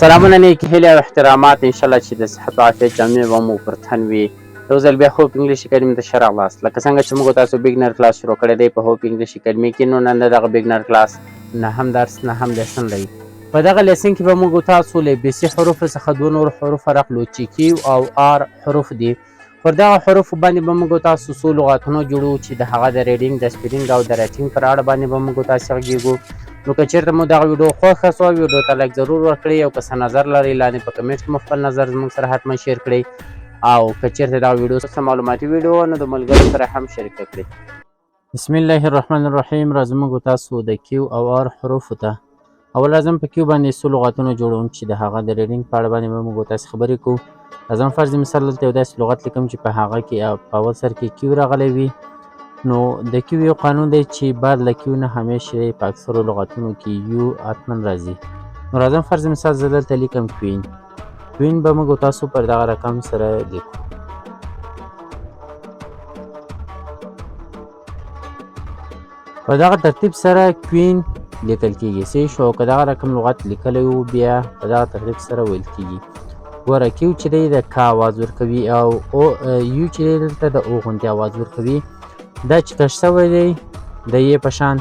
سلامونه نیکې هیلې او احترامات انشاءالله چې د صحت او عافیت جامې به مو پر تن وي. یو ځل بیا هوپ انګلیش اکاډمي ته ښه راغلاست. لکه څنګه چې موږ تاسو بګنر کلاس شروع کړی دی په هوپ انګلیش اکاډمي کې، نو نن د دغه بګنر کلاس نهم درس نهم لیسن دی. په دغه لیسن کې به موږ تاسو له بیسي حروفو څخه دوه نور حروف راخلو چې کیو او آر حروف دي. پر دغه حروفو باندې به موږ تاسو څو لغاتونه جوړو چې د هغه د ریډینګ د سپیلینګ او د رایټینګ پر اړه باندې به موږ تاسو غږیږو. نو که چېرته مو دغه ویډیو خوښه سوه ویډیو ته لایک ضرور ورکړئ او که څه نظر لرئ لاندې په کمنټ کې مو خپل نظر زموږ سره حتما شیر کړئ او که چېرته دغه ویډیو څه معلوماتي ویډیو نو د ملګرو سره هم شریکه کړئ. بسم الله الرحمن الرحیم. راځو موږ تاسو د کیو او آر حروفو ته. اول راځم په کیو باندې څو لغاتونه جوړوم چې د هغه د ریډینګ په اړه باندې به موږ تاسو خبرې کوو. راځم فرض مثال دلته یو داسې لغت لیکم چې په هغه کې په اول سر کې کیو راغلی وي. نو د کیو یو قانون دی چې بعد له کیو نه همیشه په اکثرو لغاتونو کې یو حتما راځي. نو راځم فرض مثال زه دلته لیکم کوین. کوین به موږ تاسو پر دغه رقم سره لیکو. په دغه ترتیب سره کوین لیکل کیږي. صحیح شو. که دغه رقم لغت لیکلی وو بیا په دغه ترتیب سره ویل کیږي. ګوره کیو چې دی د کا اواز ورکوي او یو چې دی دلته د او غوندې اواز ورکوي. دا چې کش شوی دی د یې په شان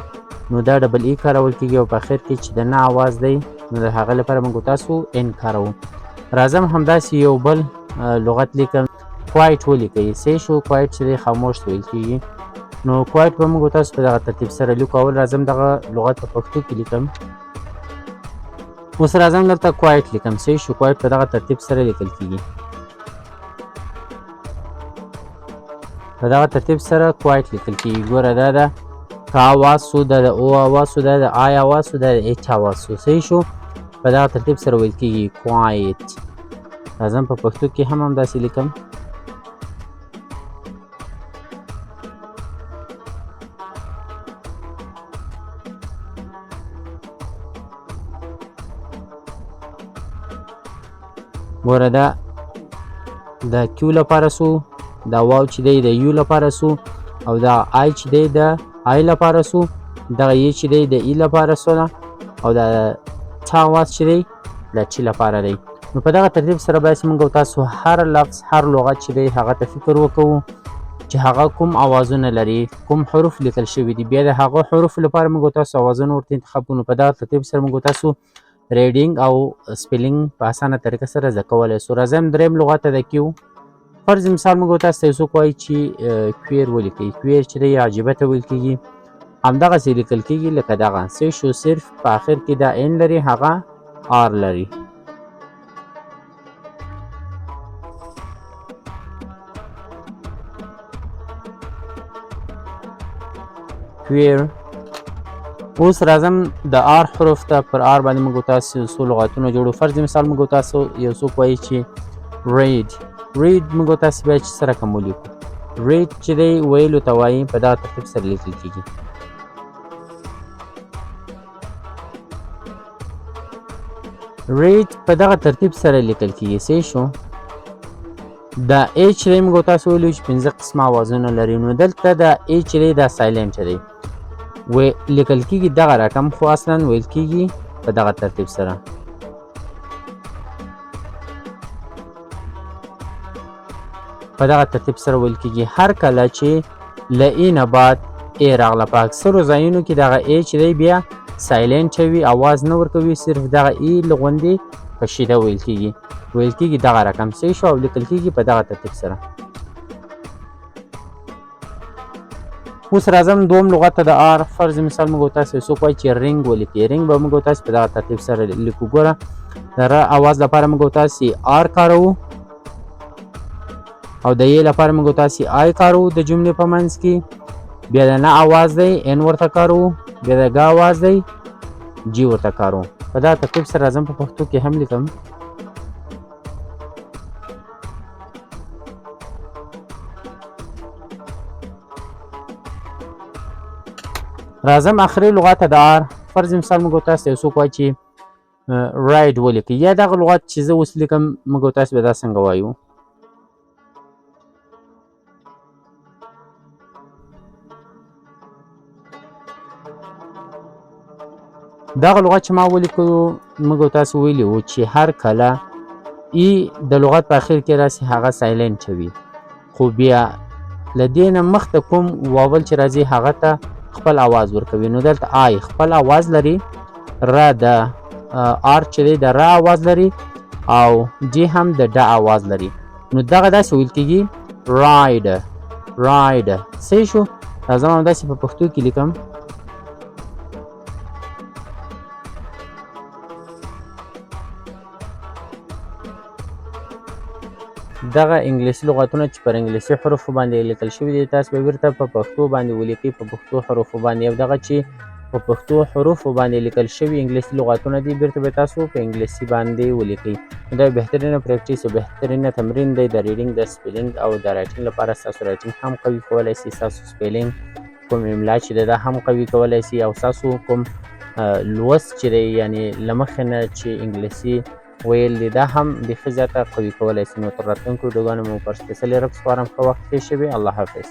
نو دا ډبل ای کارول کیږي او په اخر کې چې د نه اواز دی نو د هغه لپاره موږ تاسو ان کاروو. راځم همداسې یو بل لغت لیکم. کوایټ ولیکئ. صحیح شو. کوایټ چې دی خاموش ویل کیږي. نو کوایټ به موږ تاسو په دغه ترتیب سره لیکو. اول راځم دغه لغت په پښتو کې لیکم. اوس راځم دلته کوایټ لیکم. صحیح شو. کوایټ په دغه ترتیب سره لیکل کیږي. په دغه ترتیب سره کوایټ لیکل کیږي. ګوره دا د کا اواز سو، دا د او اواز سو، دا د آی اواز سو، دا د ایچ اواز سو. صحیح شو. په دغه ترتیب سره ویل کیږي کوایټ. راځم په پښتو کې هم همداسې لیکم. ګوره دا د کیو لپاره سو، دا واو چې دی د یو لپاره سو او دا آی چې دی د آی لپاره سو، دغه ای چې دی د ای لپاره سو او دا ټ اواز چې دی د ټ لپاره دی. نو په دغه ترتیب سره باید موږ تاسو هر لفظ هر لغت چې دی هغه ته فکر وکړو چې هغه کوم اوازونه لري، کوم حروف لیکل شوي دي. بیا د هغه حروف لپاره موږ تاسو اوازونه ورته انتخاب کړو. په دغه ترتیب سره موږ تاسو ریډینګ او سپیلینګ په اسانه طریقه سره زده کولی سو. راځم دریم لغت ته د کیو. فرض مثال موږ تاسو ته یو څوک وایي چې کویر ولیکئ. کویر چې دی عجیبه ته ویل کیږي. همدغسې لیکل کیږي لکه دغه. صحیح شو. صرف په آخر کې دا ان لري هغه آر لري. کویر. اوس راځم د آر حروف ته. پر آر باندې موږ تاسو څو لغاتونه جوړو. فرض مثال موږ تاسو یو څوک وایي چې ریډ. ریډ موږ تاسو بیا چې څه رقم ولیکو. ریډ چې دی ویلو ته وایي. په دغه ترتیب سره لیکل کیږي. ریډ په دغه ترتیب سره لیکل کیږي. صحیح شو. دا ای چې دی موږ تاسو ویلو چې 5 قسمه اوازونه لري. نو دلته دا ای چې دی دا سایلنټ دی لیکل کیږي دغه رقم، خو اصلا ویل کیږي په دغه ترتیب سره. په دغه ترتیب سره ویل کیږي. هر کله چې له ای نه بعد ای راغله په اکثرو ځایونو کې دغه ای چې دی بیا سایلنټ وي، اواز نه ورکوي، صرف دغه ای له غوندې په شیده ویل کیږي. ویل کیږي دغه رقم. صحیح شو. او لیکل کیږي په دغه ترتیب سره. اوس راځم دوم لغت ته د آر. فرض مثال موږ تاسو یو څوک وایي چې رینګ ولیکئ. رینګ به موږ تاسو په دغه ترتیب سره لیکو. ګوره د ر اواز لپاره موږ تاسو آر کاروو او د ی لپاره موږ تاسو آی کاروو د جملې په منځ کې. بیا د نه اواز دی ان ورته کاروو. بیا د ګ اواز دی جی ورته کاروو. په دغه ترتیب سره راځم په پښتو کې هم لیکم. راځم اخري لغت د آر. فرض مثال موږ تاسو یو څوک وایي چې رایډ ولیکئ. یا دغه لغت چې زه اوس لیکم موږ تاسو به دا څنګه وایو. دغه لغت چې ما ولیکو موږ تاسو ویلي وو چې هر کله ای د لغت په اخر کې راسي هغه سایلنټ وي، خو بیا له دې نه مخته کوم واول چې راځي هغه ته خپل اواز ورکوي. نو دلته آی خپل اواز لري، را د آر چې دی د را اواز لري، او جی هم د ډ اواز لري. نو دغه داسې ویل کېږي راید راید. صحیح شو؟ راځم همداسې په پښتو کې لیکم. دغه انګلیسي لغتونه چې پر انګلیسي حروفو باندې لیکل شوي دي تاسو به بیرته په پښتو باندې ولیکئ په پښتو حروفو باندې، او دغه چې په پښتو حروفو باندې لیکل شوي انګلیسي لغتونه دي بیرته به تاسو په انګلیسي باندې ولیکئ. دا بهترینه پریکټیس او بهترینه تمرین دی د ریډینګ، د سپیلینګ او د رایټینګ لپاره. ستاسو رایټینګ هم قوي کولی شي، ستاسو سپیلینګ کوم املا چې دی دا هم قوي کولی شي، او ستاسو کوم لوست چې دی یعنې له مخې نه چې انګلیسي ویل دي دا هم بیخي زیاته قوي کولی شي. نو تر راتلونکو ویډیوګانو مو پر سپیڅلي رب سپارم. ښه وخت تېر شوی. الله حافظ.